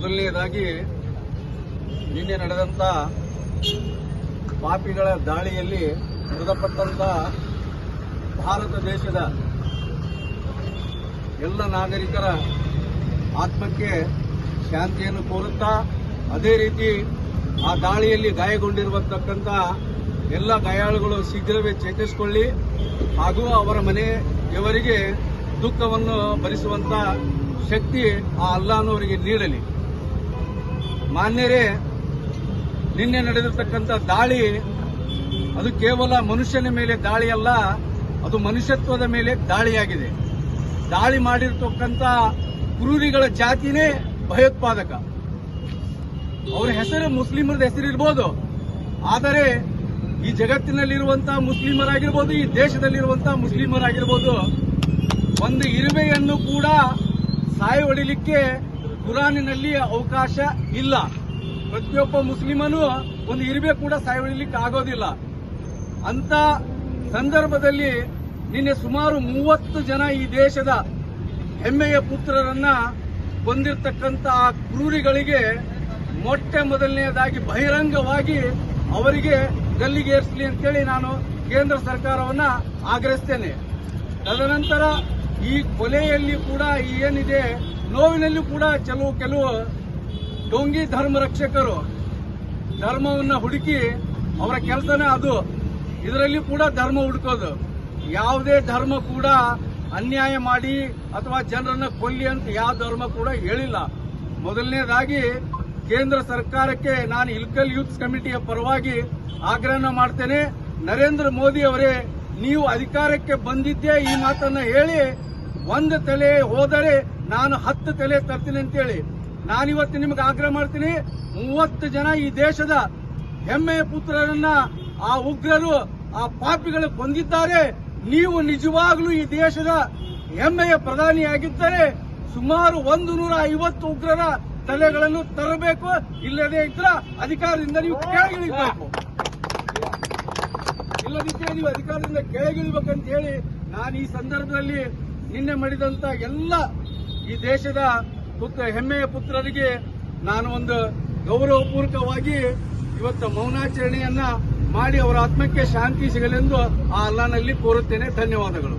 ಮೊದಲನೆಯದಾಗಿ ನಿನ್ನೆ ನಡೆದಂತ ಪಾಪಿಗಳ ದಾಳಿಯಲ್ಲಿ ಮೃತಪಟ್ಟಂತ ಭಾರತ ದೇಶದ ಎಲ್ಲ ನಾಗರಿಕರ ಆತ್ಮಕ್ಕೆ ಶಾಂತಿಯನ್ನು ಕೋರುತ್ತಾ, ಅದೇ ರೀತಿ ಆ ದಾಳಿಯಲ್ಲಿ ಗಾಯಗೊಂಡಿರುವಂತಕ್ಕಂಥ ಎಲ್ಲ ಗಾಯಾಳುಗಳು ಶೀಘ್ರವೇ ಚೇತರಿಸಿಕೊಳ್ಳಿ ಹಾಗೂ ಅವರ ಮನೆಯವರಿಗೆ ದುಃಖವನ್ನು ಭರಿಸುವಂತ ಶಕ್ತಿ ಆ ಅಲ್ಲಾಹನವರಿಗೆ ನೀಡಲಿ. ಮಾನ್ಯರೇ, ನಿನ್ನೆ ನಡೆದಿರತಕ್ಕಂಥ ದಾಳಿ ಅದು ಕೇವಲ ಮನುಷ್ಯನ ಮೇಲೆ ದಾಳಿಯಲ್ಲ, ಅದು ಮನುಷ್ಯತ್ವದ ಮೇಲೆ ದಾಳಿಯಾಗಿದೆ. ದಾಳಿ ಮಾಡಿರ್ತಕ್ಕಂಥ ಕ್ರೂರಿಗಳ ಜಾತಿನೇ ಭಯೋತ್ಪಾದಕ. ಅವರ ಹೆಸರು ಮುಸ್ಲಿಮರದ ಹೆಸರಿರ್ಬೋದು, ಆದರೆ ಈ ಜಗತ್ತಿನಲ್ಲಿರುವಂತಹ ಮುಸ್ಲಿಮರಾಗಿರ್ಬೋದು, ಈ ದೇಶದಲ್ಲಿರುವಂತಹ ಮುಸ್ಲಿಮರಾಗಿರ್ಬೋದು, ಒಂದು ಇರುವೆಯನ್ನು ಕೂಡ ಸಾಯ ಹೊಡಿಲಿಕ್ಕೆ ಕುರಾನಿನಲ್ಲಿ ಅವಕಾಶ ಇಲ್ಲ. ಪ್ರತಿಯೊಬ್ಬ ಮುಸ್ಲಿಮನು ಒಂದು ಇರುವೆ ಕೂಡ ಸಾಯ ಹೊಡಿಲಿಕ್ಕೆ ಆಗೋದಿಲ್ಲ. ಅಂತ ಸಂದರ್ಭದಲ್ಲಿ ನಿನ್ನೆ ಸುಮಾರು 30 ಜನ ಈ ದೇಶದ ಹೆಮ್ಮೆಯ ಪುತ್ರರನ್ನ ಕೊಂದಿರ್ತಕ್ಕಂಥ ಆ ಕ್ರೂರಿಗಳಿಗೆ ಮೊದಲನೆಯದಾಗಿ ಬಹಿರಂಗವಾಗಿ ಅವರಿಗೆ ಗಲ್ಲಿಗೇರಿಸಲಿ ಅಂತೇಳಿ ನಾನು ಕೇಂದ್ರ ಸರ್ಕಾರವನ್ನ ಆಗ್ರಹಿಸ್ತೇನೆ. ತದನಂತರ ಈ ಕೊಲೆಯಲ್ಲಿ ಕೂಡ ಏನಿದೆ, ನೋವಿನಲ್ಲಿ ಕೂಡ ಕೆಲವು ಡೋಂಗಿ ಧರ್ಮ ರಕ್ಷಕರು ಧರ್ಮವನ್ನ ಹುಡುಕಿ ಅವರ ಕೆಲಸನೇ ಅದು. ಇದರಲ್ಲಿ ಕೂಡ ಧರ್ಮ ಹುಡುಕೋದು. ಯಾವುದೇ ಧರ್ಮ ಕೂಡ ಅನ್ಯಾಯ ಮಾಡಿ ಅಥವಾ ಜನರನ್ನ ಕೊಲ್ಲಿ ಅಂತ ಯಾವ ಧರ್ಮ ಕೂಡ ಹೇಳಿಲ್ಲ. ಮೊದಲನೇದಾಗಿ ಕೇಂದ್ರ ಸರ್ಕಾರಕ್ಕೆ ನಾನು ಇಲ್ಕಲ್ ಯೂತ್ ಕಮಿಟಿಯ ಪರವಾಗಿ ಆಗ್ರಹ ಮಾಡ್ತೇನೆ. ನರೇಂದ್ರ ಮೋದಿ ಅವರೇ, ನೀವು ಅಧಿಕಾರಕ್ಕೆ ಬಂದಿದ್ದೇ ಈ ಮಾತನ್ನ ಹೇಳಿ, 1 ತಲೆ ಹೋದರೆ ನಾನು 10 ತಲೆ ತರ್ತೀನಿ ಅಂತೇಳಿ. ನಾನಿವತ್ತು ನಿಮಗೆ ಆಗ್ರಹ ಮಾಡ್ತೀನಿ, 30 ಜನ ಈ ದೇಶದ ಹೆಮ್ಮೆಯ ಪುತ್ರರನ್ನ ಆ ಉಗ್ರರು, ಆ ಪಾಪಿಗಳು ಕೊಂದಿದ್ದಾರೆ. ನೀವು ನಿಜವಾಗ್ಲೂ ಈ ದೇಶದ ಹೆಮ್ಮೆಯ ಪ್ರಧಾನಿಯಾಗಿದ್ದರೆ ಸುಮಾರು 150 ಉಗ್ರರ ತಲೆಗಳನ್ನು ತರಬೇಕು. ಇಲ್ಲದೇ ಇದ್ರೆ ಅಧಿಕಾರದಿಂದ ನೀವು ಕೆಳಗಿಳಿಬೇಕು. ಇಲ್ಲದಿದ್ದರೆ ನೀವು ಅಧಿಕಾರದಿಂದ ಕೆಳಗಿಳಿಬೇಕಂತ ಹೇಳಿ ನಾನು ಈ ಸಂದರ್ಭದಲ್ಲಿ ನಿನ್ನೆ ಮಾಡಿದಂತ ಎಲ್ಲ ಈ ದೇಶದ ಹೆಮ್ಮೆಯ ಪುತ್ರರಿಗೆ ನಾನು ಒಂದು ಗೌರವಪೂರ್ವಕವಾಗಿ ಇವತ್ತು ಮೌನಾಚರಣೆಯನ್ನ ಮಾಡಿ ಅವರ ಆತ್ಮಕ್ಕೆ ಶಾಂತಿ ಸಿಗಲೆಂದು ಆ ಅಲ್ಲಾಹನಲ್ಲಿ ಕೋರುತ್ತೇನೆ. ಧನ್ಯವಾದಗಳು.